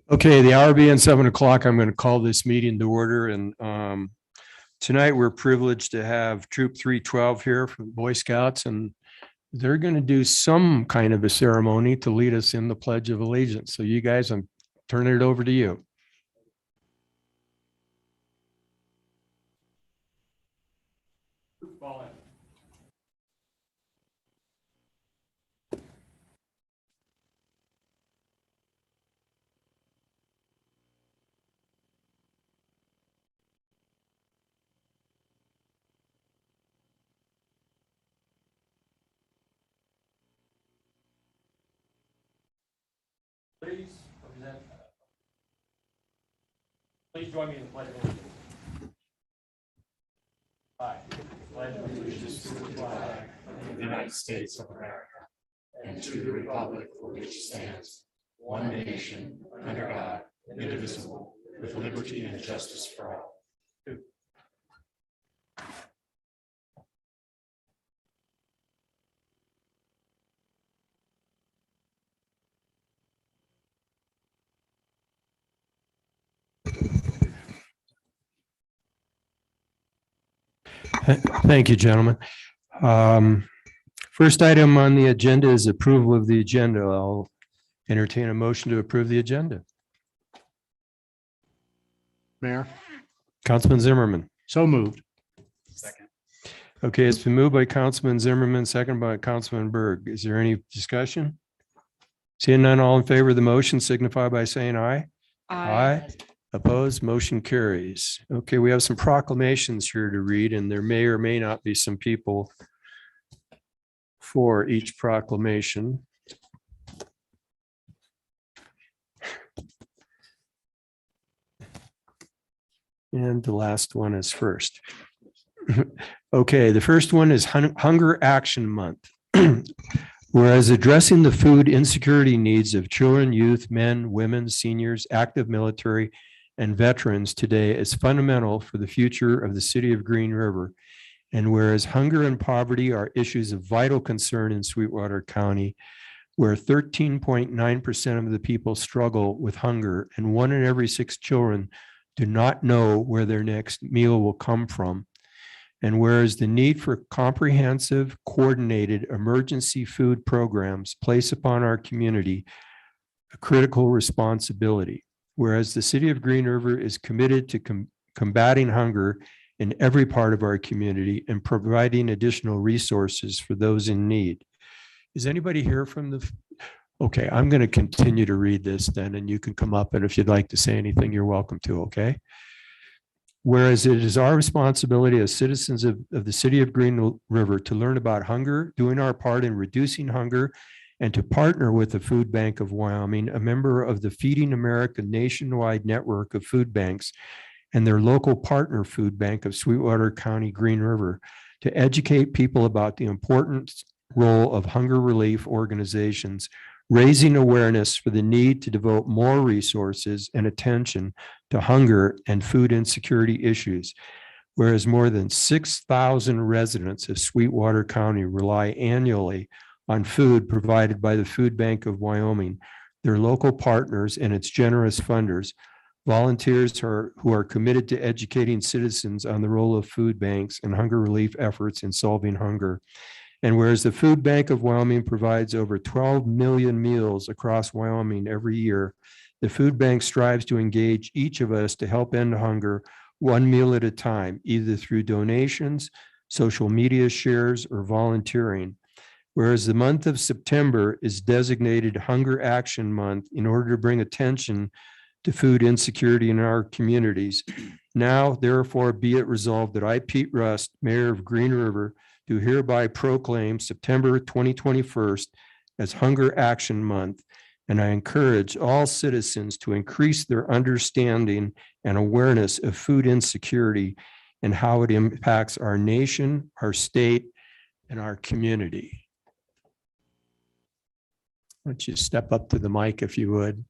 Okay, the hour being 7 o'clock, I'm going to call this meeting to order. And tonight we're privileged to have Troop 312 here from the Boy Scouts, and they're going to do some kind of a ceremony to lead us in the Pledge of Allegiance. So you guys, I'm turning it over to you. Please join me in the Pledge of Allegiance. I pledge allegiance to the flag of the United States of America and to the republic for which it stands, one nation, under God, indivisible, with liberty and justice for all. Thank you, gentlemen. First item on the agenda is approval of the agenda. I'll entertain a motion to approve the agenda. Mayor, Councilman Zimmerman. so moved. Second. Okay, it's been moved by Councilman Zimmerman, second by Councilman Berg. Is there any discussion? Seeing none, all in favor of the motion signify by saying aye. Aye. Opposed, motion carries. Okay, we have some proclamations here to read, and there may or may not be some people for each proclamation. And the last one is first. Okay, the first one is Hunger Action Month. Whereas addressing the food insecurity needs of children, youth, men, women, seniors, active military, and veterans today is fundamental for the future of the city of Green River. And whereas hunger and poverty are issues of vital concern in Sweetwater County, where 13.9% of the people struggle with hunger and 1 in every 6 children do not know where their next meal will come from. And whereas the need for comprehensive, coordinated emergency food programs place upon our community a critical responsibility. Whereas the city of Green River is committed to combating hunger in every part of our community and providing additional resources for those in need. Is anybody here from the? Okay, I'm going to continue to read this then, and you can come up, and if you'd like to say anything, you're welcome to, okay? Whereas it is our responsibility as citizens of the city of Green River to learn about hunger, doing our part in reducing hunger, and to partner with the Food Bank of Wyoming, a member of the Feeding America nationwide network of food banks, and their local partner food bank of Sweetwater County, Green River, to educate people about the important role of hunger relief organizations, raising awareness for the need to devote more resources and attention to hunger and food insecurity issues. Whereas more than 6,000 residents of Sweetwater County rely annually on food provided by the Food Bank of Wyoming, their local partners, and its generous funders, volunteers who are committed to educating citizens on the role of food banks and hunger relief efforts in solving hunger. And whereas the Food Bank of Wyoming provides over 12 million meals across Wyoming every year, the food bank strives to engage each of us to help end hunger one meal at a time, either through donations, social media shares, or volunteering. Whereas the month of September is designated Hunger Action Month in order to bring attention to food insecurity in our communities. Now, therefore, be it resolved that I, Pete Rust, Mayor of Green River, do hereby proclaim September 2021 as Hunger Action Month, and I encourage all citizens to increase their understanding and awareness of food insecurity and how it impacts our nation, our state, and our community. Why don't you step up to the mic if you would?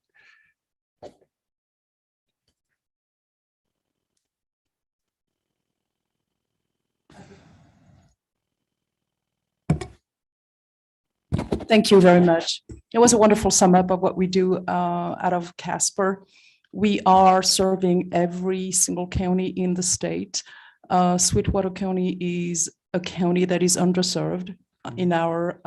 Thank you very much. It was a wonderful sum up of what we do out of Casper. We are serving every single county in the state. Sweetwater County is a county that is underserved in our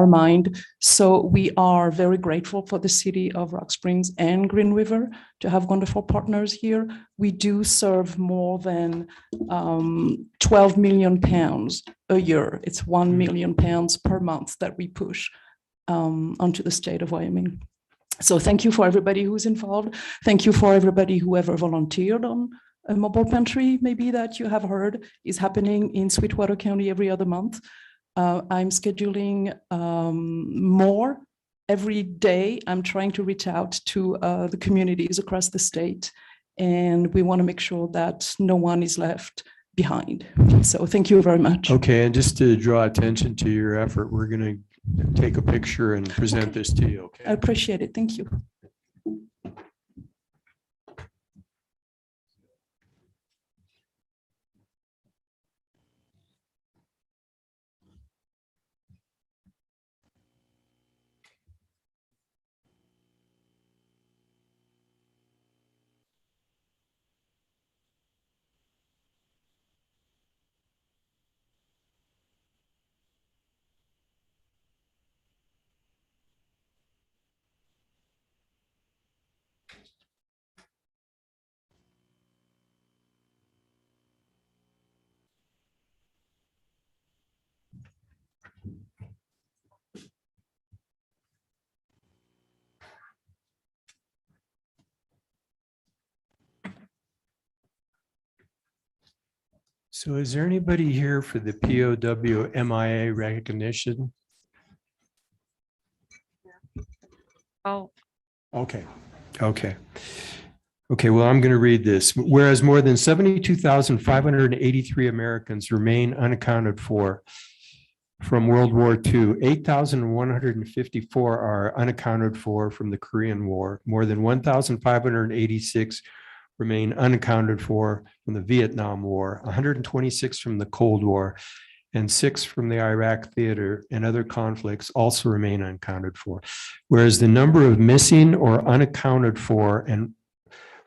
mind. So we are very grateful for the city of Rock Springs and Green River to have wonderful partners here. We do serve more than 12 million pounds a year. It's 1 million pounds per month that we push onto the state of Wyoming. So thank you for everybody who's involved. Thank you for everybody who ever volunteered on a mobile pantry, maybe that you have heard is happening in Sweetwater County every other month. I'm scheduling more every day. I'm trying to reach out to the communities across the state, and we want to make sure that no one is left behind. So thank you very much. Okay, and just to draw attention to your effort, we're going to take a picture and present this to you. Okay. I appreciate it. Thank you. So is there anybody here for the POW MIA recognition? Oh, Okay. Well, I'm going to read this. Whereas more than 72,583 Americans remain unaccounted for from World War II, 8,154 are unaccounted for from the Korean War. More than 1,586 remain unaccounted for from the Vietnam War, 126 from the Cold War, and 6 from the Iraq theater and other conflicts also remain unaccounted for. Whereas the number of missing or unaccounted for and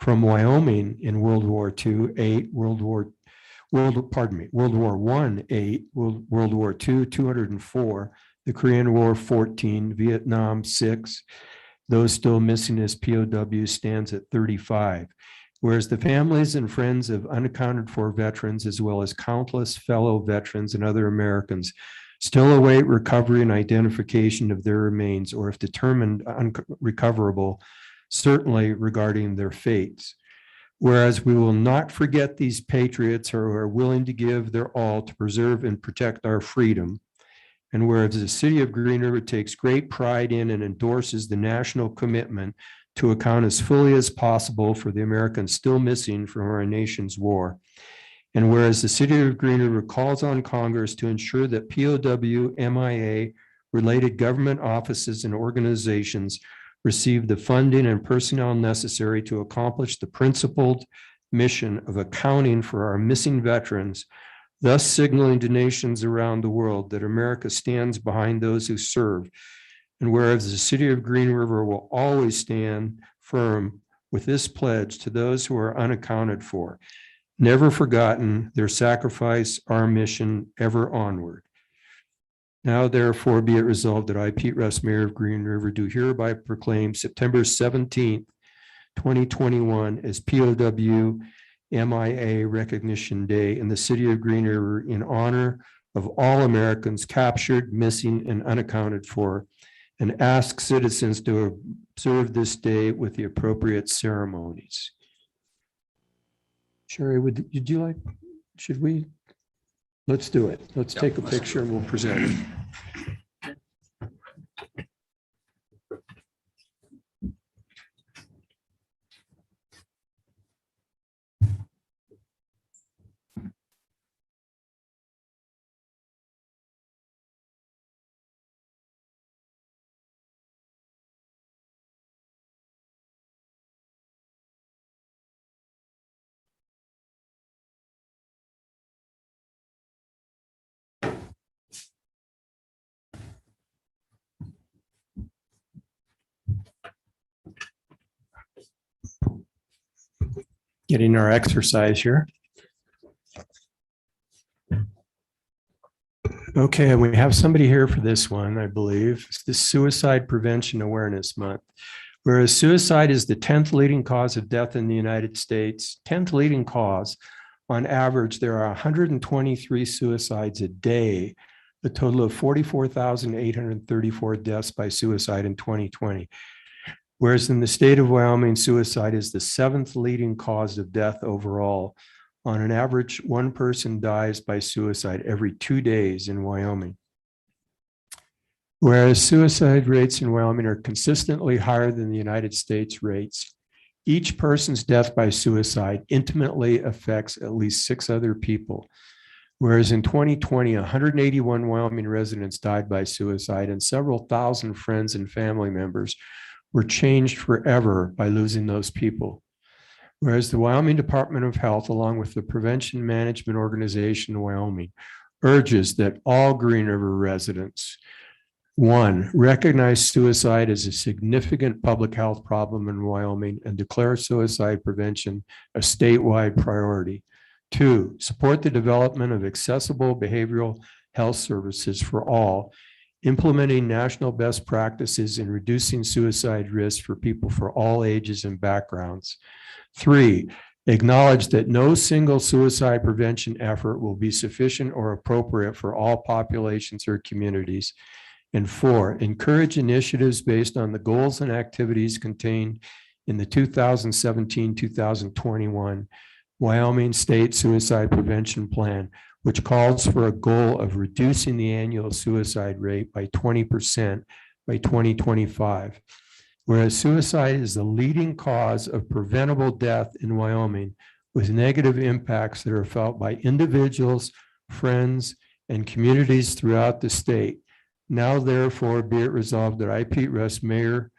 from Wyoming in World War II, 8, World War I, 8, World War II, 204, the Korean War, 14, Vietnam, 6. Those still missing as POW stands at 35. Whereas the families and friends of unaccounted for veterans, as well as countless fellow veterans and other Americans, still await recovery and identification of their remains, or if determined unrecoverable, certainly regarding their fates. Whereas we will not forget these patriots who are willing to give their all to preserve and protect our freedom. And whereas the city of Green River takes great pride in and endorses the national commitment to account as fully as possible for the Americans still missing from our nation's war. And whereas the city of Green River calls on Congress to ensure that POW, MIA, related government offices and organizations receive the funding and personnel necessary to accomplish the principled mission of accounting for our missing veterans, thus signaling to nations around the world that America stands behind those who serve. And whereas the city of Green River will always stand firm with this pledge to those who are unaccounted for, never forgotten, their sacrifice, our mission, ever onward. Now, therefore, be it resolved that I, Pete Russ, Mayor of Green River, do hereby proclaim September 17th, 2021 as POW MIA Recognition Day in the city of Green River in honor of all Americans captured, missing, and unaccounted for, and ask citizens to observe this day with the appropriate ceremonies. Sherry, would you like, should we? Let's do it. Let's take a picture and we'll present it. Getting our exercise here. Okay, we have somebody here for this one, I believe. It's the Suicide Prevention Awareness Month. Whereas suicide is the 10th leading cause of death in the United States, 10th leading cause, on average, there are 123 suicides a day, a total of 44,834 deaths by suicide in 2020. Whereas in the state of Wyoming, suicide is the 7th leading cause of death overall. On an average, one person dies by suicide every 2 days in Wyoming. Whereas suicide rates in Wyoming are consistently higher than the United States rates, each person's death by suicide intimately affects at least 6 other people. Whereas in 2020, 181 Wyoming residents died by suicide, and several thousand friends and family members were changed forever by losing those people. Whereas the Wyoming Department of Health, along with the Prevention Management Organization in Wyoming, urges that all Green River residents, 1, recognize suicide as a significant public health problem in Wyoming and declare suicide prevention a statewide priority. 2, support the development of accessible behavioral health services for all, implementing national best practices in reducing suicide risk for people for all ages and backgrounds. 3, acknowledge that no single suicide prevention effort will be sufficient or appropriate for all populations or communities. And 4, encourage initiatives based on the goals and activities contained in the 2017-2021 Wyoming State Suicide Prevention Plan, which calls for a goal of reducing the annual suicide rate by 20% by 2025. Whereas suicide is the leading cause of preventable death in Wyoming, with negative impacts that are felt by individuals, friends, and communities throughout the state. Now, therefore, be it resolved that I, Pete Russ, Mayor,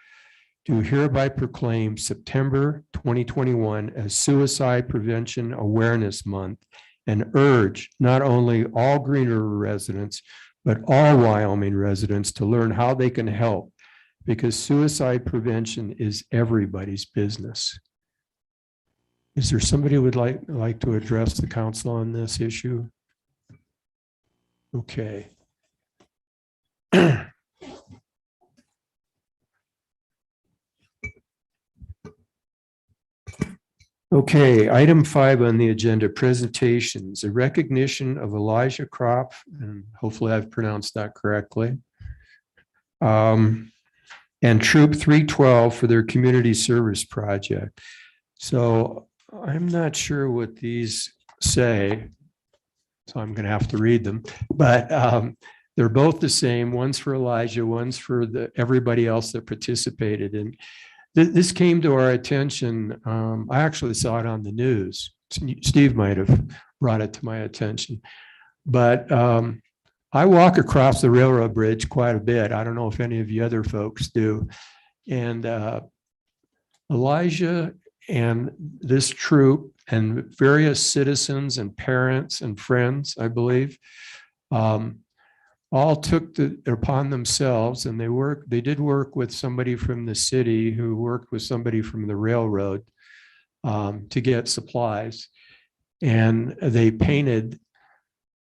do hereby proclaim September 2021 as Suicide Prevention Awareness Month and urge not only all Green River residents, but all Wyoming residents to learn how they can help, because suicide prevention is everybody's business. Is there somebody who would like to address the council on this issue? Okay. Okay, item 5 on the agenda, presentations, a recognition of Elijah Crop, and hopefully I've pronounced that correctly, and Troop 312 for their community service project. So I'm not sure what these say, so I'm going to have to read them, but they're both the same. One's for Elijah, one's for everybody else that participated. And this came to our attention. I actually saw it on the news. Steve might have brought it to my attention. But I walk across the railroad bridge quite a bit. I don't know if any of you other folks do. And Elijah and this troop and various citizens and parents and friends, I believe, all took it upon themselves, and they did work with somebody from the city who worked with somebody from the railroad to get supplies. And they painted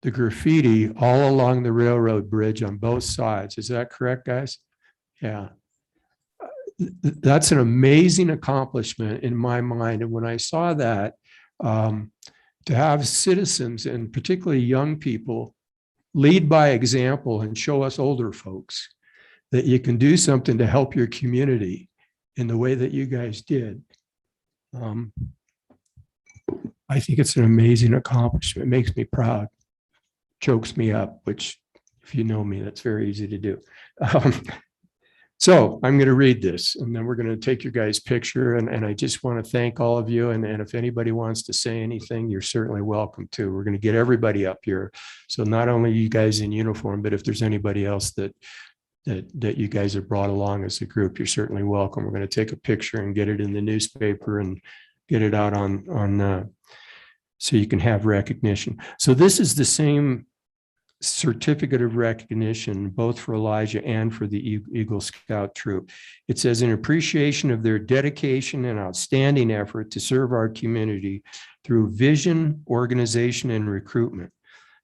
the graffiti all along the railroad bridge on both sides. Is that correct, guys? Yeah. That's an amazing accomplishment in my mind. And when I saw that, to have citizens and particularly young people lead by example and show us older folks that you can do something to help your community in the way that you guys did. I think it's an amazing accomplishment. It makes me proud, chokes me up, which if you know me, that's very easy to do. So I'm going to read this, and then we're going to take your guys' picture. And I just want to thank all of you. And if anybody wants to say anything, you're certainly welcome to. We're going to get everybody up here. So not only you guys in uniform, but if there's anybody else that you guys have brought along as a group, you're certainly welcome. We're going to take a picture and get it in the newspaper and get it out on so you can have recognition. So this is the same certificate of recognition, both for Elijah and for the Eagle Scout troop. It says, in appreciation of their dedication and outstanding effort to serve our community through vision, organization, and recruitment.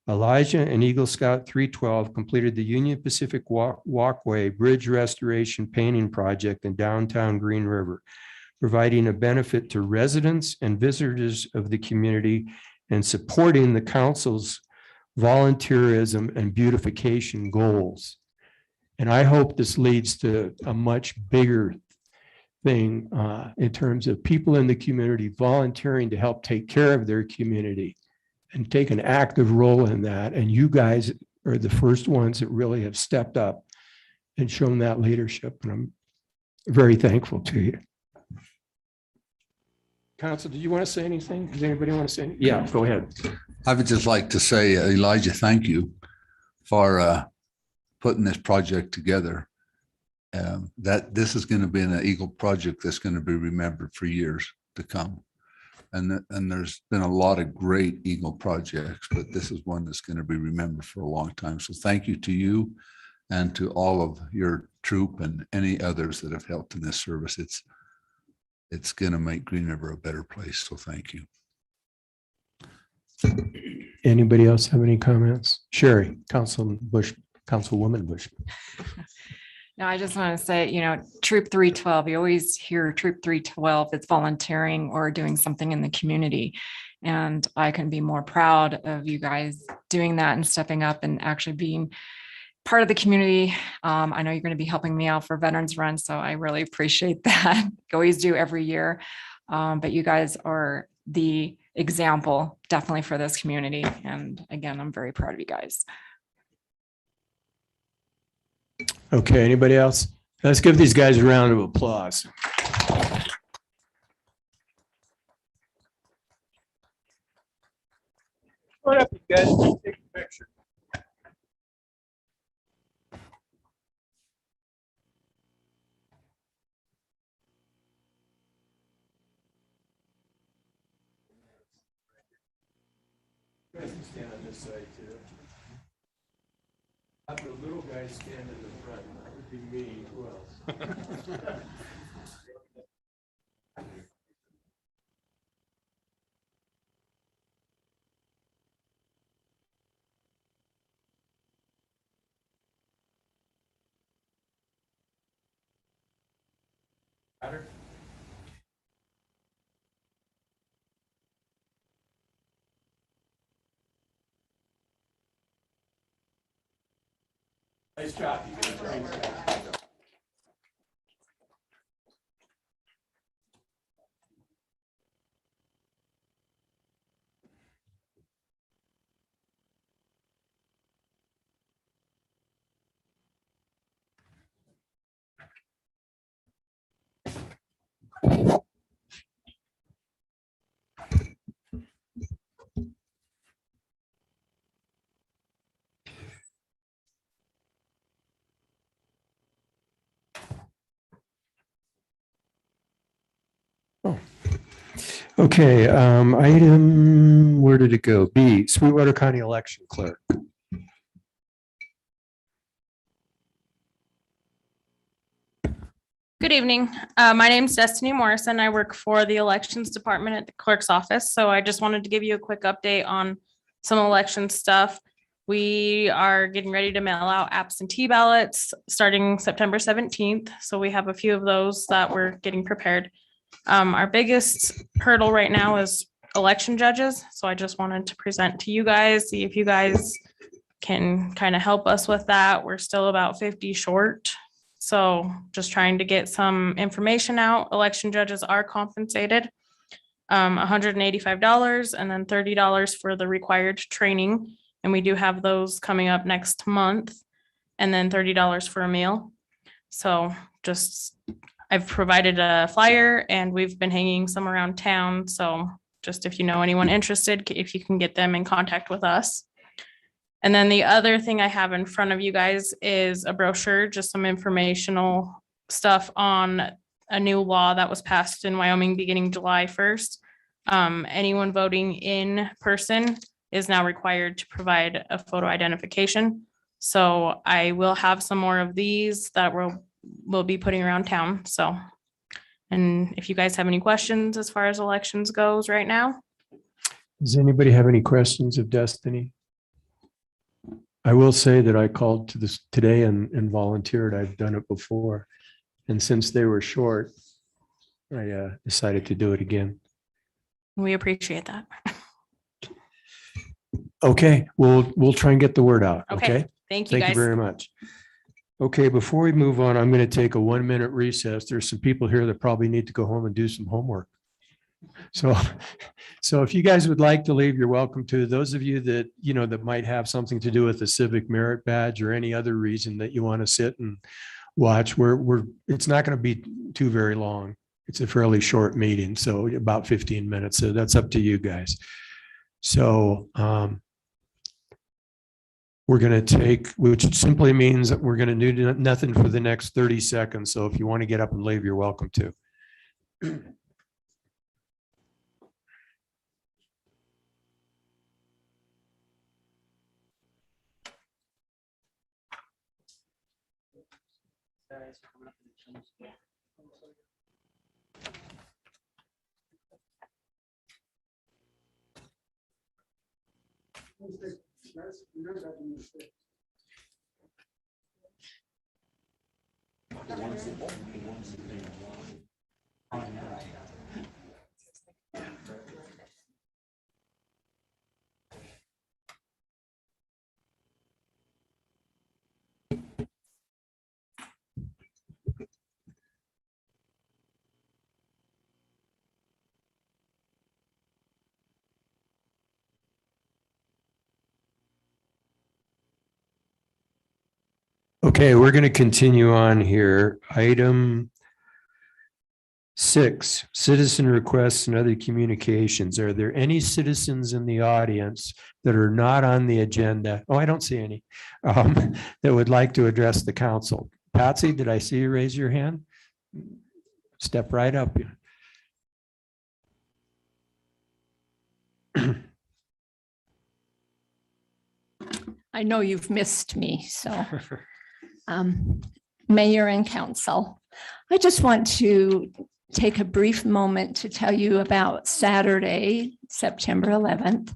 Elijah and Eagle Scout 312 completed the Union Pacific Walkway Bridge Restoration Painting Project in downtown Green River, providing a benefit to residents and visitors of the community and supporting the council's volunteerism and beautification goals. And I hope this leads to a much bigger thing in terms of people in the community volunteering to help take care of their community and take an active role in that. And you guys are the first ones that really have stepped up and shown that leadership. And I'm very thankful to you. Council, did you want to say anything? Does anybody want to say anything? Yeah, go ahead. I would just like to say, Elijah, thank you for putting this project together. That this is going to be an Eagle project that's going to be remembered for years to come. And there's been a lot of great Eagle projects, but this is one that's going to be remembered for a long time. So thank you to you and to all of your troop and any others that have helped in this service. It's going to make Green River a better place. So thank you. Anybody else have any comments? Sherry, Councilwoman Bush. no, I just want to say, Troop 312, you always hear Troop 312, it's volunteering or doing something in the community. And I can be more proud of you guys doing that and stepping up and actually being part of the community. I know you're going to be helping me out for Veterans Run, so I really appreciate that. You always do every year. But you guys are the example definitely for this community. And again, I'm very proud of you guys. Okay, anybody else? Let's give these guys a round of applause. Come on up, you guys. Take a picture. You guys can stand on this side too. Have the little guy stand in the front. That would be me. Who else? Nice job. You guys. Great job. Okay, item, where did it go? B, Sweetwater County Election Clerk. Good evening. My name is Destiny Morrison. I work for the elections department at the clerk's office. So I just wanted to give you a quick update on some election stuff. We are getting ready to mail out absentee ballots starting September 17th. So we have a few of those that we're getting prepared. Our biggest hurdle right now is election judges. So I just wanted to present to you guys, see if you guys can kind of help us with that. We're still about 50 short. So just trying to get some information out. Election judges are compensated $185 and then $30 for the required training. And we do have those coming up next month, and then $30 for a meal. So just, I've provided a flyer and we've been hanging some around town. So just if you know anyone interested, if you can get them in contact with us. And then the other thing I have in front of you guys is a brochure, just some informational stuff on a new law that was passed in Wyoming beginning July 1st. Anyone voting in person is now required to provide a photo identification. So I will have some more of these that we'll be putting around town. So, and if you guys have any questions as far as elections goes right now. Does anybody have any questions of Destiny? I will say that I called to this today and volunteered. I've done it before. And since they were short, I decided to do it again. We appreciate that. Okay, we'll try and get the word out. Okay. Thank you, Thank you guys. very much. Okay, before we move on, I'm going to take a 1-minute recess. There's some people here that probably need to go home and do some homework. So if you guys would like to leave, you're welcome to. Those of you that, that might have something to do with the civic merit badge or any other reason that you want to sit and watch, it's not going to be too very long. It's a fairly short meeting, so about 15 minutes. So that's up to you guys. So we're going to take, which simply means that we're going to do nothing for the next 30 seconds. So if you want to get up and leave, you're welcome to. Okay, we're going to continue on here. Item 6, citizen requests and other communications. Are there any citizens in the audience that are not on the agenda? Oh, I don't see any that would like to address the council. Patsy, did I see you raise your hand? Step right up. I know you've missed me, so Mayor and Council, I just want to take a brief moment to tell you about Saturday, September 11th.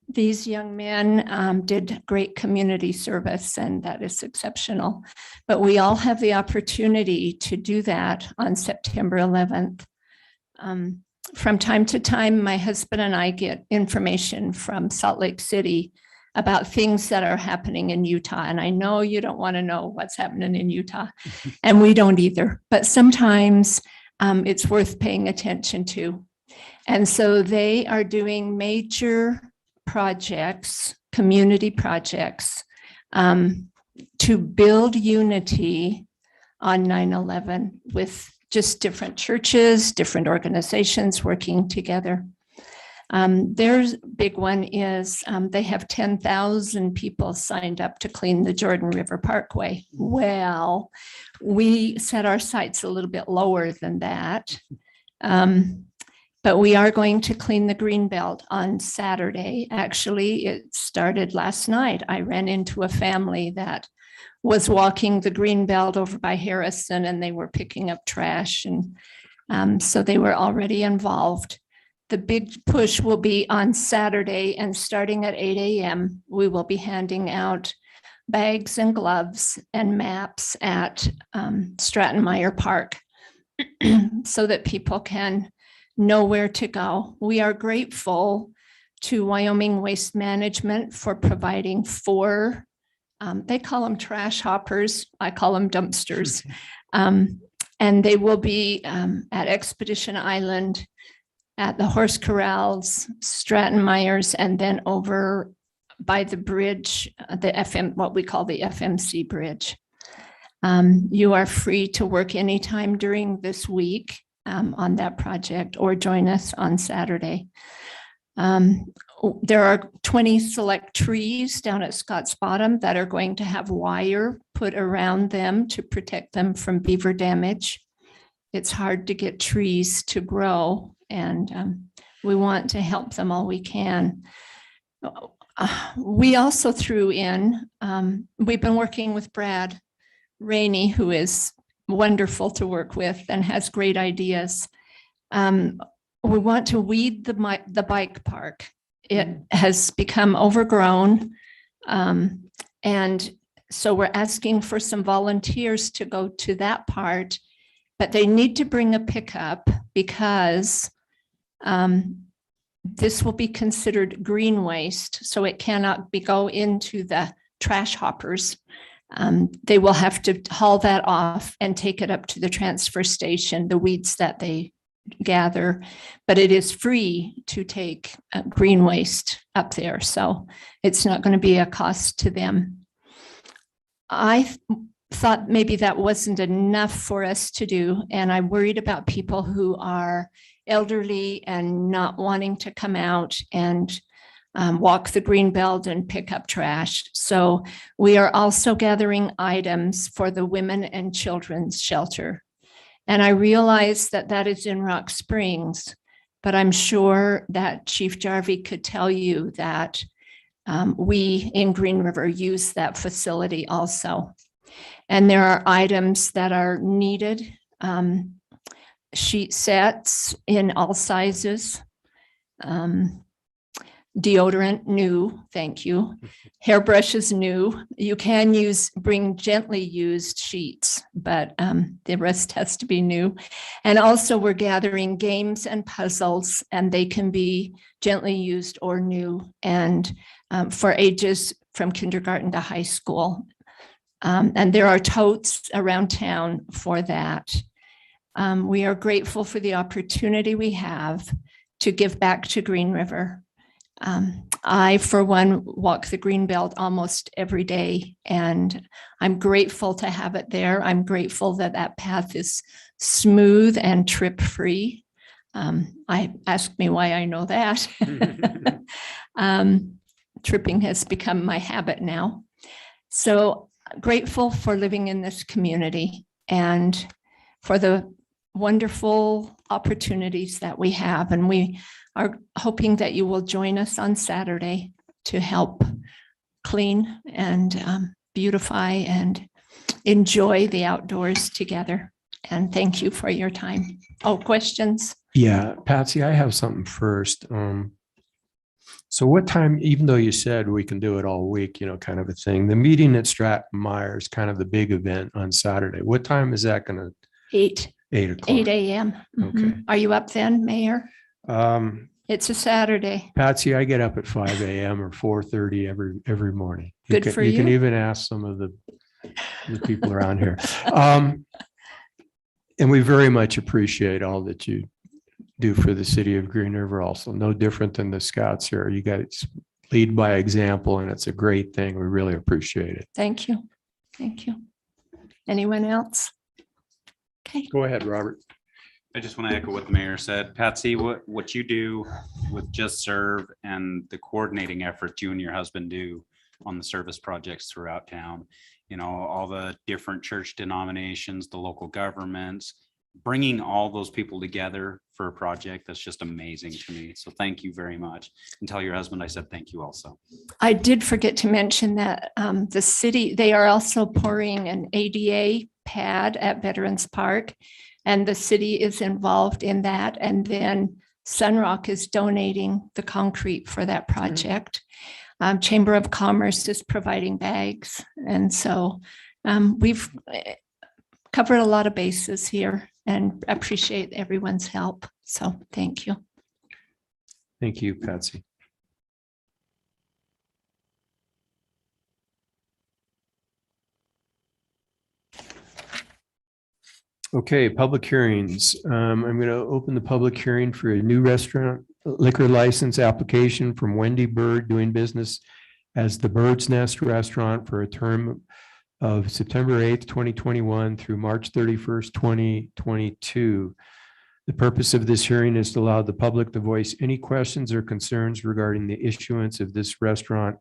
These young men did great community service, and that is exceptional. But we all have the opportunity to do that on September 11th. From time to time, my husband and I get information from Salt Lake City about things that are happening in Utah. And I know you don't want to know what's happening in Utah, and we don't either. But sometimes it's worth paying attention to. And so they are doing major projects, community projects, to build unity on 9/11 with just different churches, different organizations working together. Their big one is they have 10,000 people signed up to clean the Jordan River Parkway. Well, we set our sights a little bit lower than that. But we are going to clean the Greenbelt on Saturday. Actually, it started last night. I ran into a family that was walking the Greenbelt over by Harrison, and they were picking up trash. And so they were already involved. The big push will be on Saturday, and starting at 8 a.m., we will be handing out bags and gloves and maps at Stratton Meyer Park so that people can know where to go. We are grateful to Wyoming Waste Management for providing 4, they call them trash hoppers, I call them dumpsters. And they will be at Expedition Island, at the horse corrals, Stratton Myers, and then over by the bridge, what we call the FMC bridge. You are free to work anytime during this week on that project, or join us on Saturday. There are 20 select trees down at Scotts Bottom that are going to have wire put around them to protect them from beaver damage. It's hard to get trees to grow, and We want to help them all we can. We also threw in, we've been working with Brad Rainey, who is wonderful to work with and has great ideas. We want to weed the bike park. It has become overgrown. And so we're asking for some volunteers to go to that part, but they need to bring a pickup because this will be considered green waste, so it cannot go into the trash hoppers. They will have to haul that off and take it up to the transfer station, the weeds that they gather, but it is free to take green waste up there, so it's not going to be a cost to them. I thought maybe that wasn't enough for us to do, and I'm worried about people who are elderly and not wanting to come out and walk the green belt and pick up trash. So we are also gathering items for the women and children's shelter. And I realize that that is in Rock Springs, but I'm sure that Chief Jarvie could tell you that we in Green River use that facility also. And there are items that are needed, sheet sets in all sizes, deodorant new, thank you. Hairbrushes new. You can bring gently used sheets, but the rest has to be new. And also we're gathering games and puzzles, and they can be gently used or new, and for ages from kindergarten to high school. And there are totes around town for that. We are grateful for the opportunity we have to give back to Green River. I, for one, walk the green belt almost every day, and I'm grateful to have it there. I'm grateful that that path is smooth and trip-free. I ask me why I know that. Tripping has become my habit now. So grateful for living in this community and for the wonderful opportunities that we have. And we are hoping that you will join us on Saturday to help clean and beautify and enjoy the outdoors together. And thank you for your time. Oh, questions? Yeah, Patsy, I have something first. So what time, even though you said we can do it all week, kind of a thing, the meeting at Stratton Myers, kind of the big event on Saturday, what time is that going to? 8 o'clock. 8 a.m. Okay. Are you up then, Mayor? It's a Saturday. Patsy, I get up at 5 a.m. or 4:30 every morning. Good for you. You can even ask some of the people around here. And we very much appreciate all that you do for the city of Green River also. No different than the Scouts here. You guys lead by example, and it's a great thing. We really appreciate it. Thank you. Thank you. Anyone else? Okay. Go ahead, Robert. I just want to echo what the mayor said. Patsy, what you do with Just Serve and the coordinating efforts you and your husband do on the service projects throughout town, all the different church denominations, the local governments, bringing all those people together for a project, that's just amazing to me. So thank you very much. And tell your husband I said thank you also. I did forget to mention that the city, they are also pouring an ADA pad at Veterans Park, and the city is involved in that. And then Sunrock is donating the concrete for that project. Chamber of Commerce is providing bags. And so we've covered a lot of bases here and appreciate everyone's help. So thank you. Thank you, Patsy. Okay, public hearings. I'm going to open the public hearing for a new restaurant liquor license application from Wendy Bird, doing business as the Bird's Nest Restaurant for a term of September 8th, 2021 through March 31st, 2022. The purpose of this hearing is to allow the public to voice any questions or concerns regarding the issuance of this restaurant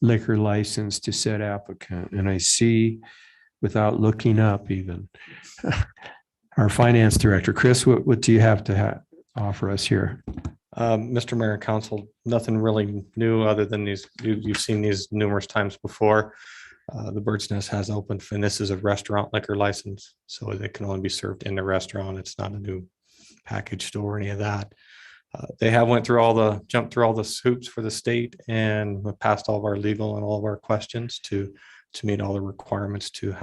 liquor license to said applicant. And I see, without looking up even, our finance director. Chris, what do you have to offer us here? Mr. Mayor and Council, nothing really new other than these, you've seen these numerous times before. The Bird's Nest has opened, and this is a restaurant liquor license, so they can only be served in the restaurant. It's not a new package store or any of that. They have jumped through all the hoops for the state and passed all of our legal and all of our questions to meet all the requirements to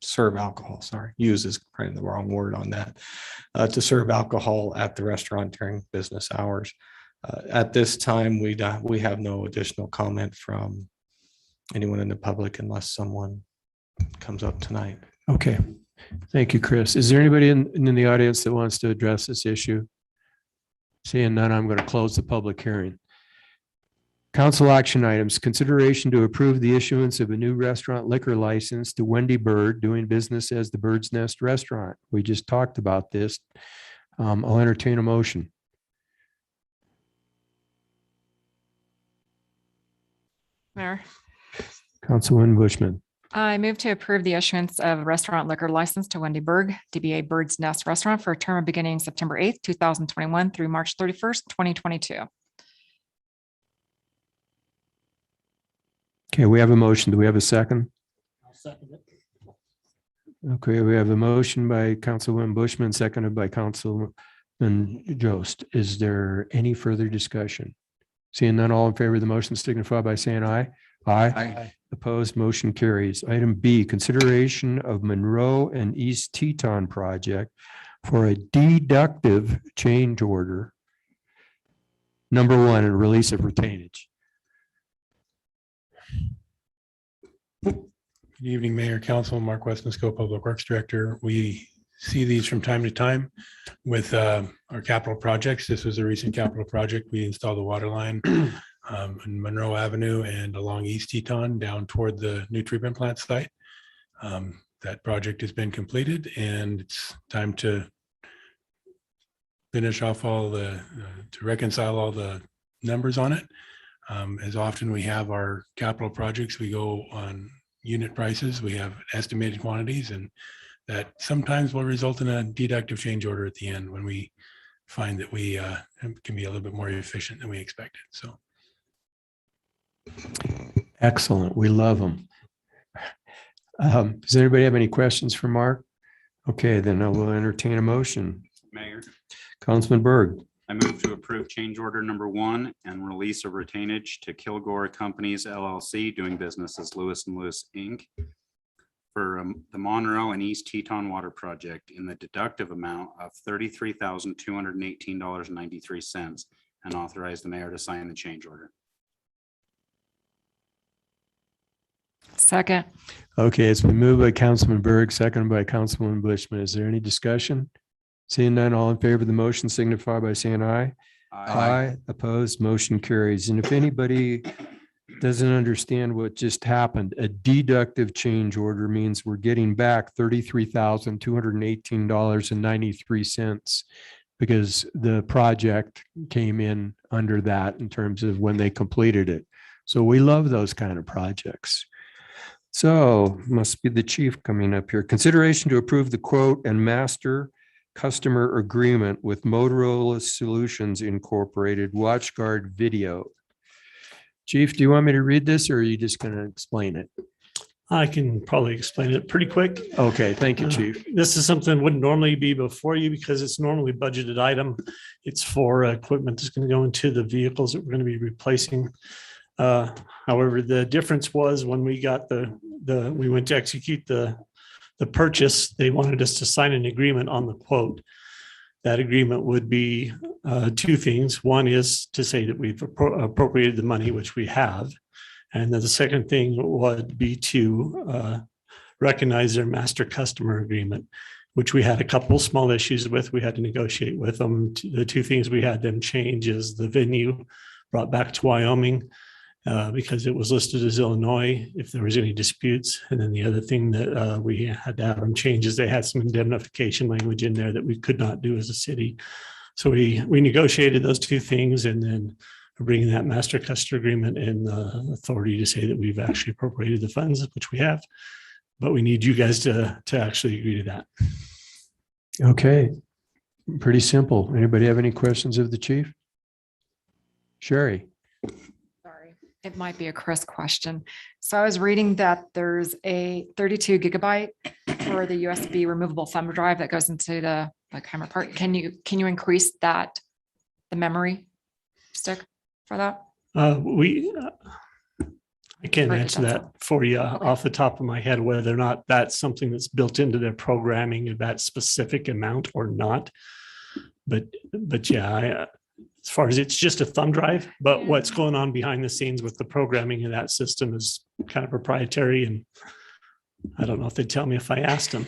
serve alcohol. Sorry, use is probably the wrong word on that. To serve alcohol at the restaurant during business hours. At this time, we have no additional comment from anyone in the public unless someone comes up tonight. Okay. Thank you, Chris. Is there anybody in the audience that wants to address this issue? Seeing none, I'm going to close the public hearing. Council action items, consideration to approve the issuance of a new restaurant liquor license to Wendy Bird doing business as the Bird's Nest Restaurant. We just talked about this. I'll entertain a motion. Mayor, Councilwoman Bushman. I move to approve the issuance of a restaurant liquor license to Wendy Berg, DBA Bird's Nest Restaurant for a term of beginning September 8th, 2021 through March 31st, 2022. Okay, we have a motion. Do we have a second? I'll second it. Okay, we have a motion by Councilwoman Bushman, seconded by Councilman Jost. Is there any further discussion? Seeing none, all in favor of the motion signify by saying aye. Aye. Opposed, motion carries. Item B, consideration of Monroe and East Teton project for a deductive change order. Number one, and release of retainage. Good evening, Mayor, Council, Mark Westensco, Public Works Director. We see these from time to time with our capital projects. This was a recent capital project. We installed a water line in Monroe Avenue and along East Teton down toward the new treatment plant site. That project has been completed and it's time to finish off to reconcile all the numbers on it. As often we have our capital projects, we go on unit prices. We have estimated quantities, and that sometimes will result in a deductive change order at the end when we find that we can be a little bit more efficient than we expected. So. Excellent. We love them. Does anybody have any questions for Mark? Okay, then I will entertain a motion. Mayor, Councilman Berg. I move to approve change order number 1 and release of retainage to Kilgore Companies LLC doing business as Lewis and Lewis Inc. for the Monroe and East Teton Water Project in the deductive amount of $33,218.93 and authorize the mayor to sign the change order. Second. Okay, it's been moved by Councilman Berg, seconded by Councilwoman Bushman. Is there any discussion? Seeing none, all in favor of the motion signify by saying aye. Aye. Opposed, motion carries. And if anybody doesn't understand what just happened, a deductive change order means we're getting back $33,218.93 because the project came in under that in terms of when they completed it. So we love those kind of projects. So must be the chief coming up here. Consideration to approve the quote and master customer agreement with Motorola Solutions Incorporated WatchGuard Video. Chief, do you want me to read this or are you just going to explain it? I can probably explain it pretty quick. Okay, thank you, Chief. This is something that wouldn't normally be before you because it's normally budgeted item. It's for equipment that's going to go into the vehicles that we're going to be replacing. However, the difference was when we got we went to execute the purchase, they wanted us to sign an agreement on the quote. That agreement would be two things. One is to say that we've appropriated the money, which we have. And then the second thing would be to recognize their master customer agreement, which we had a couple small issues with. We had to negotiate with them. The two things we had them change is the venue brought back to Wyoming because it was listed as Illinois if there was any disputes. And then the other thing that we had to have them change is they had some indemnification language in there that we could not do as a city. So we negotiated those two things and then we're bringing that master customer agreement and authority to say that we've actually appropriated the funds, which we have, but we need you guys to actually agree to that. Okay, pretty simple. Anybody have any questions of the chief? Sherry? Sorry, it might be a Chris question. So I was reading that there's a 32 gigabyte for the USB removable thumb drive that goes into the camera part. Can you increase that, the memory stick for that? I can't Or answer that's that all. for you Okay. off the top of my head, whether or not that's something that's built into their programming of that specific amount or not. But yeah, as far as it's just a thumb drive, but Yeah. what's going on behind the scenes with the programming of that system is kind of proprietary, and I don't know if they'd tell me if I asked them.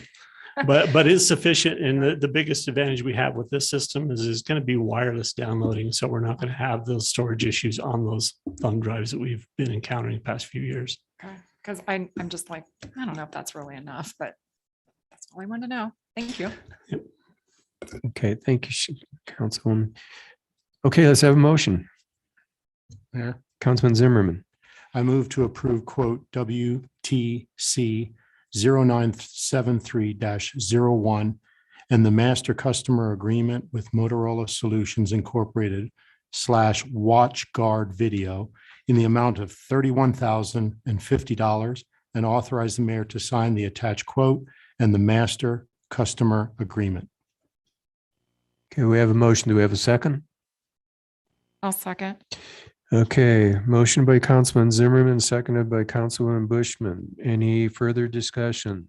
But it's sufficient. And the biggest advantage we have with this system is it's going to be wireless downloading. So we're not going to have those storage issues on those thumb drives that we've been encountering the past few years. Okay, because I'm just like, I don't know if that's really enough, but that's all I wanted to know. Thank you. Okay, thank you, Councilwoman. Okay, let's have a motion. Mayor, Councilman Zimmerman. I move to approve quote WTC 0973-01 and the master customer agreement with Motorola Solutions Incorporated / Watch Guard Video in the amount of $31,050 and authorize the mayor to sign the attached quote and the master customer agreement. Okay, we have a motion. Do we have a second? I'll second. Okay, motion by Councilman Zimmerman, seconded by Councilwoman Bushman. Any further discussion?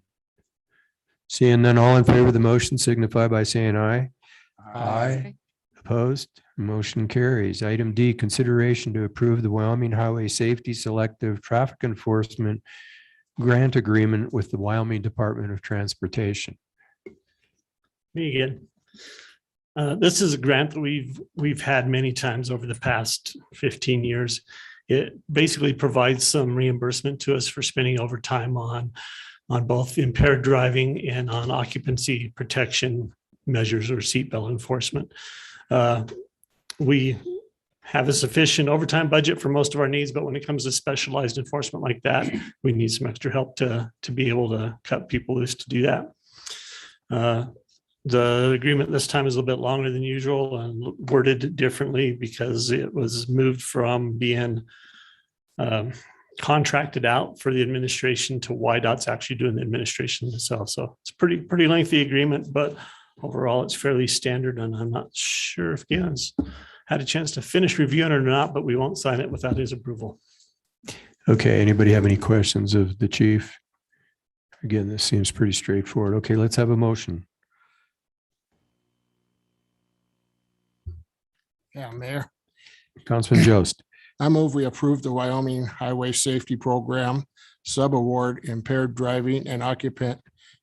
Seeing none, all in favor of the motion signify by saying aye. Aye. Opposed? Motion carries. Item D, consideration to approve the Wyoming Highway Safety Selective Traffic Enforcement Grant Agreement with the Wyoming Department of Transportation. Me again. This is a grant that we've had many times over the past 15 years. It basically provides some reimbursement to us for spending overtime on both impaired driving and on occupancy protection measures or seatbelt enforcement. We have a sufficient overtime budget for most of our needs, but when it comes to specialized enforcement like that, we need some extra help to be able to cut people loose to do that. The agreement this time is a little bit longer than usual and worded differently because it was moved from being contracted out for the administration to YDOT's actually doing the administration itself. So it's pretty lengthy agreement, but overall it's fairly standard. And I'm not sure if Gannon's had a chance to finish reviewing it or not, but we won't sign it without his approval. Okay, anybody have any questions of the chief? Again, this seems pretty straightforward. Okay, let's have a motion. Yeah, Mayor, Councilman Jost. I move we approve the Wyoming Highway Safety Program Subaward Impaired Driving and Occupant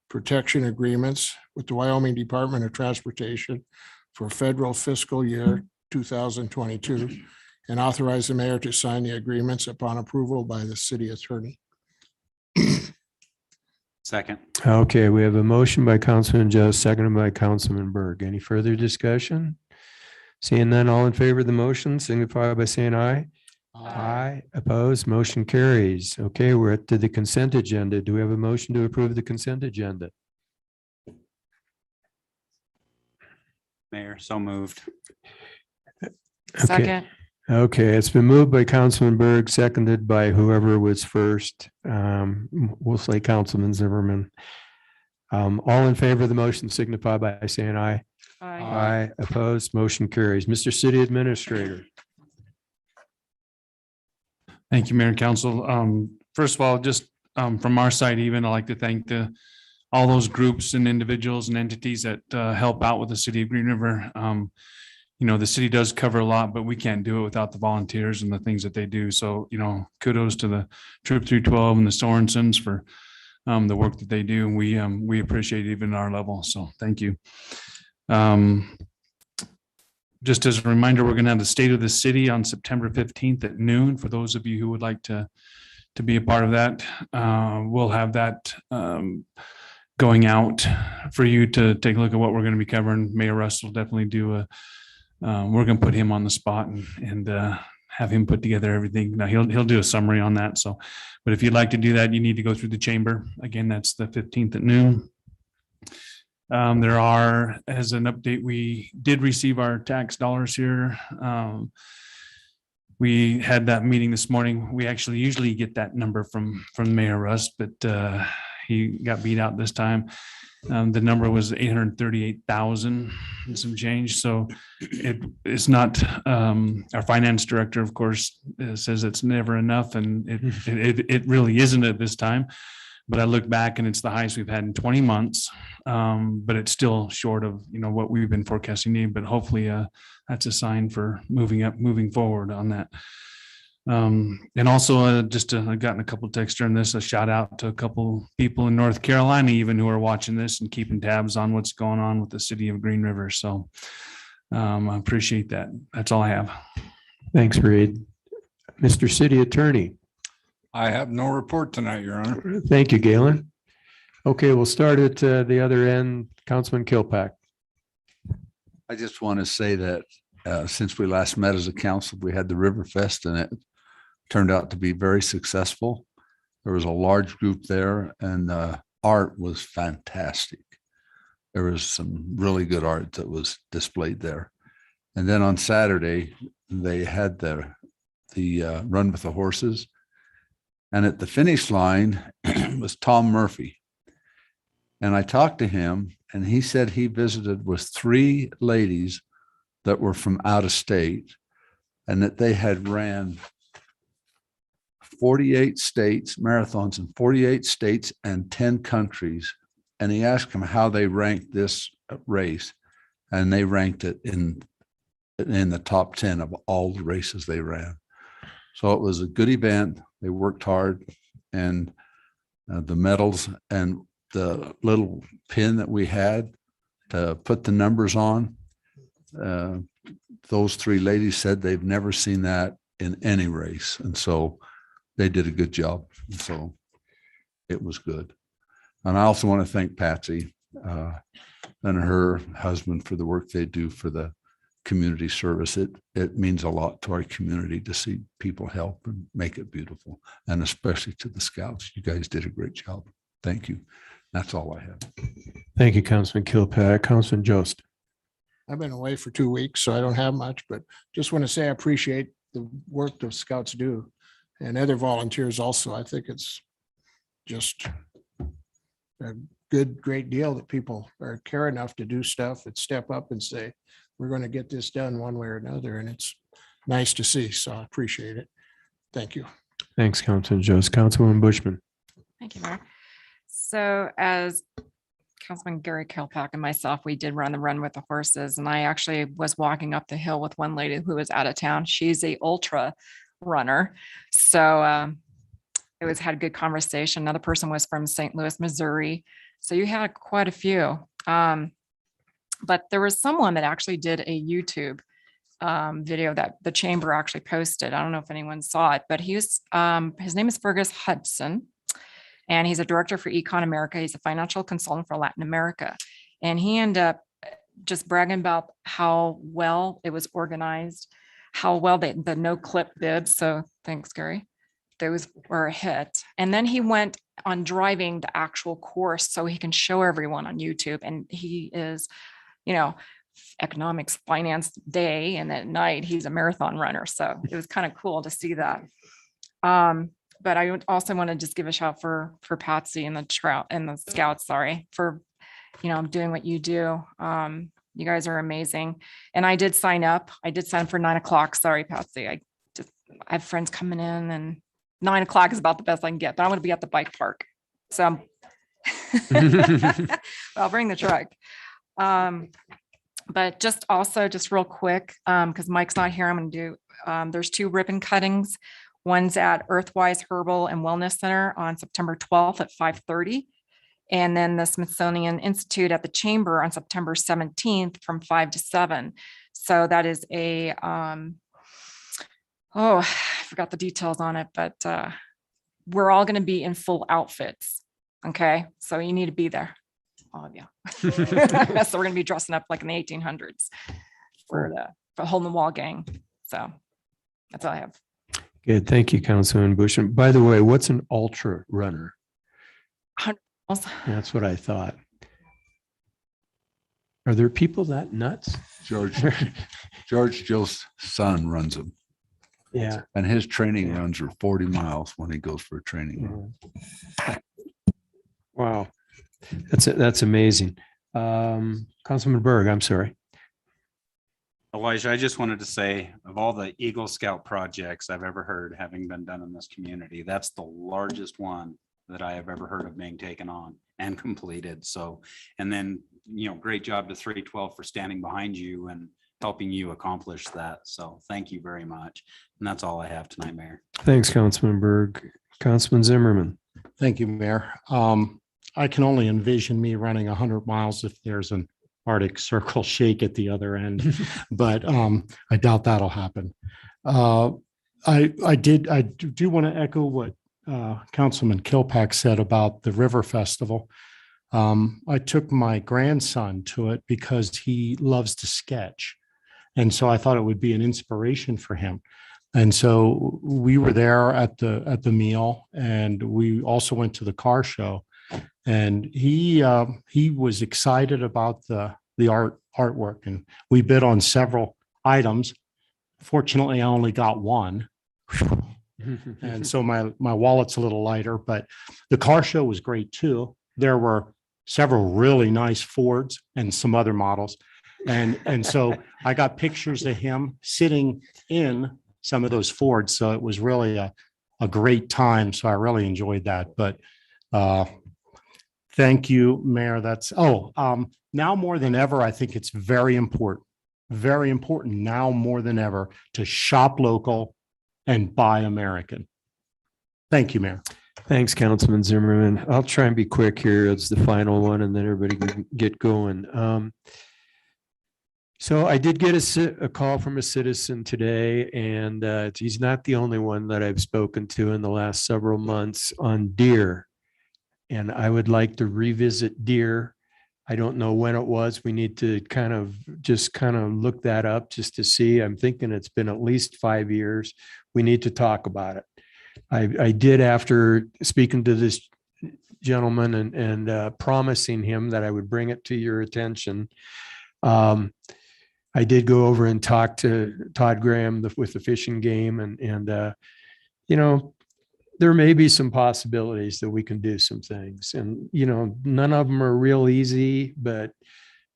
Protection Agreements with the Wyoming Department of Transportation for federal fiscal year 2022 and authorize the mayor to sign the agreements upon approval by the city attorney. Second. Okay, we have a motion by Councilman Jost, seconded by Councilman Berg. Any further discussion? Seeing none, all in favor of the motion signify by saying aye. Aye. Opposed, motion carries. Okay, we're at to the consent agenda. Do we have a motion to approve the consent agenda? Mayor, so moved. Second. Okay, it's been moved by Councilman Berg, seconded by whoever was first. We'll say Councilman Zimmerman. All in favor of the motion signify by saying aye. Aye. Aye. Opposed, motion carries. Mr. City Administrator. Thank you, Mayor and Council. First of all, just from our side, even I'd like to thank all those groups and individuals and entities that help out with the city of Green River. The city does cover a lot, but we can't do it without the volunteers and the things that they do. So, kudos to the Troop 312 and the Sorensens for the work that they do. We appreciate it even at our level. So thank you. Just as a reminder, we're going to have the State of the City on September 15th at noon. For those of you who would like to be a part of that, we'll have that going out for you to take a look at what we're going to be covering. Mayor Russ will definitely do we're going to put him on the spot and have him put together everything. Now he'll do a summary on that. So, but if you'd like to do that, you need to go through the chamber. Again, that's the 15th at noon. There are, as an update, we did receive our tax dollars here. We had that meeting this morning. We actually usually get that number from Mayor Rust, but he got beat out this time. The number was 838,000 and some change. So it's not, our finance director, of course, says it's never enough, and it really isn't at this time. But I look back and it's the highest we've had in 20 months. But it's still short of, what we've been forecasting need, but hopefully that's a sign for moving forward on that. And also I've gotten a couple of texts during this, a shout out to a couple people in North Carolina, even, who are watching this and keeping tabs on what's going on with the city of Green River. So I appreciate that. That's all I have. Thanks, Reed. Mr. City Attorney. I have no report tonight, Your Honor. Thank you, Galen. Okay, we'll start at the other end. Councilman Kilpack. I just want to say that since we last met as a council, we had the River Fest, and it turned out to be very successful. There was a large group there, and art was fantastic. There was some really good art that was displayed there. And then on Saturday, they had the run with the horses. And at the finish line was Tom Murphy. And I talked to him, and he said he visited with 3 ladies that were from out of state, and that they had ran 48 states, marathons in 48 states and 10 countries. And he asked them how they ranked this race, and they ranked it in the top 10 of all the races they ran. So it was a good event. They worked hard, and the medals and the little pin that we had to put the numbers on, those 3 ladies said they've never seen that in any race. And so they did a good job. So it was good. And I also want to thank Patsy and her husband for the work they do for the community service. It means a lot to our community to see people help and make it beautiful, and especially to the Scouts. You guys did a great job. Thank you. That's all I have. Thank you, Councilman Kilpack. Councilman Jost. I've been away for 2 weeks, so I don't have much, but just want to say I appreciate the work the Scouts do and other volunteers also. I think it's just a great deal that people care enough to do stuff and step up and say, we're going to get this done one way or another. And it's nice to see. So I appreciate it. Thank you. Thanks, Councilman Jost. Councilwoman Bushman. Thank you, Mayor. So as Councilman Gary Kilpack and myself, we did run the run with the horses. And I actually was walking up the hill with one lady who was out of town. She's a ultra runner. So it had a good conversation. Another person was from St. Louis, Missouri. So you had quite a few. But there was someone that actually did a YouTube video that the chamber actually posted. I don't know if anyone saw it, but his name is Fergus Hudson, and he's a director for Econ America. He's a financial consultant for Latin America. And he ended up just bragging about how well it was organized, how well the no clip bibs. So thanks, Gary. Those were a hit. And then he went on driving the actual course so he can show everyone on YouTube. And he is, economics, finance day, and at night he's a marathon runner. So it was kind of cool to see that. But I would also want to just give a shout for Patsy and the Scouts, for, doing what you do. You guys are amazing. And I did sign up. For 9:00. Sorry, Patsy. I have friends coming in, and 9:00 is about the best I can get, but I'm going to be at the bike park. So I'll bring the truck. But just real quick, because Mike's not here, I'm going to do, there's 2 ribbon cuttings. One's at Earthwise Herbal and Wellness Center on September 12th at 5:30. And then the Smithsonian Institute at the Chamber on September 17th from 5 to 7. So that is I forgot the details on it, but we're all going to be in full outfits. Okay. So you need to be there. All of you. So we're going to be dressing up like in the 1800s for the hole in the wall gang. So that's all I have. Good. Thank you, Councilman Bushman. By the way, what's an ultra runner? 100 miles. That's what I thought. Are there people that nuts? George Joe's son runs them. Yeah. And his training runs are 40 miles when he goes for a training run. Wow. That's amazing. Councilman Berg, I'm sorry. Elijah, I just wanted to say, of all the Eagle Scout projects I've ever heard having been done in this community, that's the largest one that I have ever heard of being taken on and completed. So, and then, great job to 312 for standing behind you and helping you accomplish that. So thank you very much. And that's all I have tonight, Mayor. Thanks, Councilman Berg. Councilman Zimmerman. Thank you, Mayor. I can only envision me running 100 miles if there's an Arctic Circle shake at the other end, but I doubt that'll happen. I do want to echo what Councilman Kilpack said about the River Festival. I took my grandson to it because he loves to sketch. And so I thought it would be an inspiration for him. And so we were there at the meal, and we also went to the car show. And he was excited about the artwork, and we bid on several items. Fortunately, I only got one. And so my wallet's a little lighter, but the car show was great too. There were several really nice Fords and some other models. And so I got pictures of him sitting in some of those Fords. So it was really a great time. So I really enjoyed that. But thank you, Mayor. Now more than ever, I think it's very important now more than ever to shop local and buy American. Thank you, Mayor. Thanks, Councilman Zimmerman. I'll try and be quick here. It's the final one, and then everybody can get going. So I did get a call from a citizen today, and he's not the only one that I've spoken to in the last several months on deer. And I would like to revisit deer. I don't know when it was. We need to kind of look that up just to see. I'm thinking it's been at least 5 years. We need to talk about it. I did, after speaking to this gentleman and promising him that I would bring it to your attention. I did go over and talk to Todd Graham with the fishing game, and there may be some possibilities that we can do some things, and none of them are real easy, but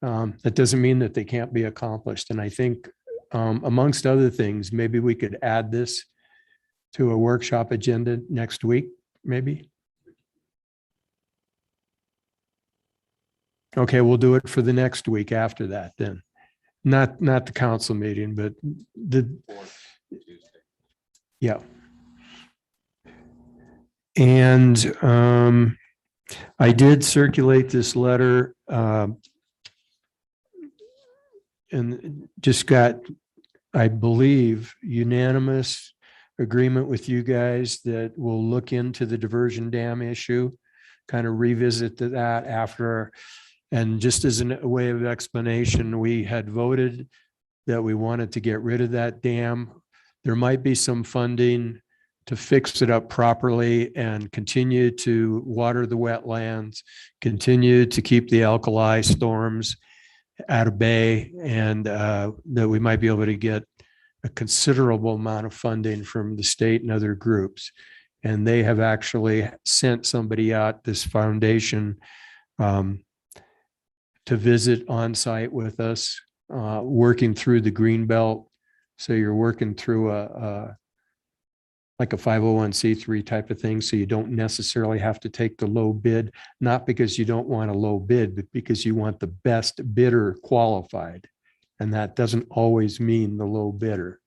that doesn't mean that they can't be accomplished. And I think amongst other things, maybe we could add this to a workshop agenda next week, maybe. Okay, we'll do it for the next week after that then. Not the council meeting, but yeah. And I did circulate this letter and just got, I believe, unanimous agreement with you guys that we'll look into the diversion dam issue, kind of revisit that after. And just as a way of explanation, we had voted that we wanted to get rid of that dam. There might be some funding to fix it up properly and continue to water the wetlands, continue to keep the alkali storms at bay, and that we might be able to get a considerable amount of funding from the state and other groups. And they have actually sent somebody out, this foundation, to visit on site with us, working through the green belt. So you're working through like a 501c3 type of thing. So you don't necessarily have to take the low bid, not because you don't want a low bid, but because you want the best bidder qualified. And that doesn't always mean the low bidder.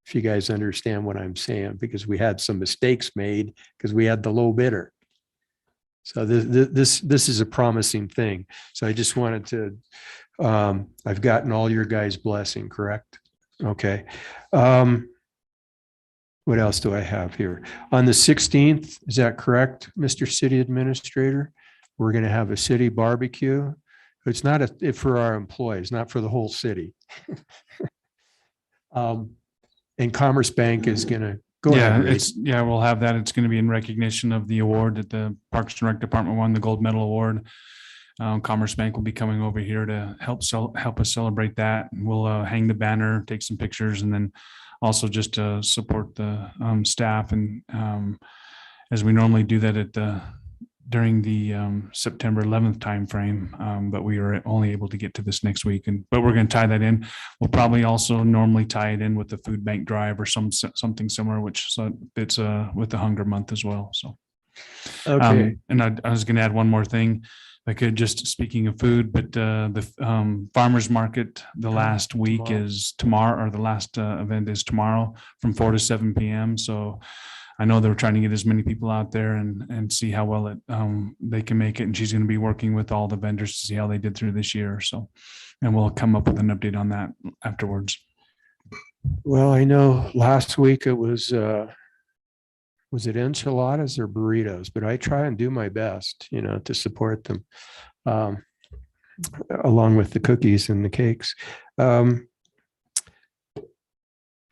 If you guys understand what I'm saying, because we had some mistakes made because we had the low bidder. So this is a promising thing. So I just wanted to, I've gotten all your guys' blessing, correct? Okay. What else do I have here? On the 16th, is that correct, Mr. City Administrator? We're going to have a city barbecue. It's not for our employees, not for the whole city. And Commerce Bank is going to go ahead. We'll have that. It's going to be in recognition of the award that the Parks and Rec Department won, the Gold Medal Award. Commerce Bank will be coming over here to help us celebrate that. We'll hang the banner, take some pictures, and then also just to support the staff. And as we normally do that during the September 11th timeframe, but we are only able to get to this next week. But we're going to tie that in. We'll probably also normally tie it in with the food bank drive or something similar, which fits with the Hunger Month as well. So, Okay. and I was going to add one more thing. I could, just speaking of food, but the farmers market, the last week tomorrow. is tomorrow, or the last event is tomorrow from 4 to 7 p.m. So I know they were trying to get as many people out there and see how well they can make it. And she's going to be working with all the vendors to see how they did through this year. So, and we'll come up with an update on that afterwards. Well, I know last week it was it enchiladas or burritos? But I try and do my best, to support them, along with the cookies and the cakes.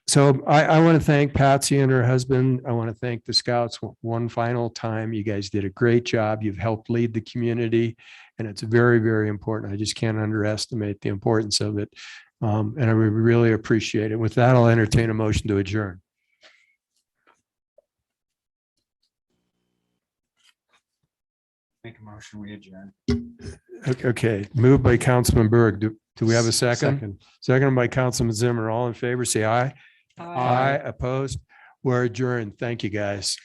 So I want to thank Patsy and her husband. I want to thank the Scouts one final time. You guys did a great job. You've helped lead the community, and it's very, very important. I just can't underestimate the importance of it. And I would really appreciate it. With that, I'll entertain a motion to adjourn. Make a motion, we adjourn. Okay, moved by Councilman Berg. Do we have a second? Second by Councilman Zimmer. All in favor, say aye. Aye. Opposed? We're adjourned. Thank you, guys.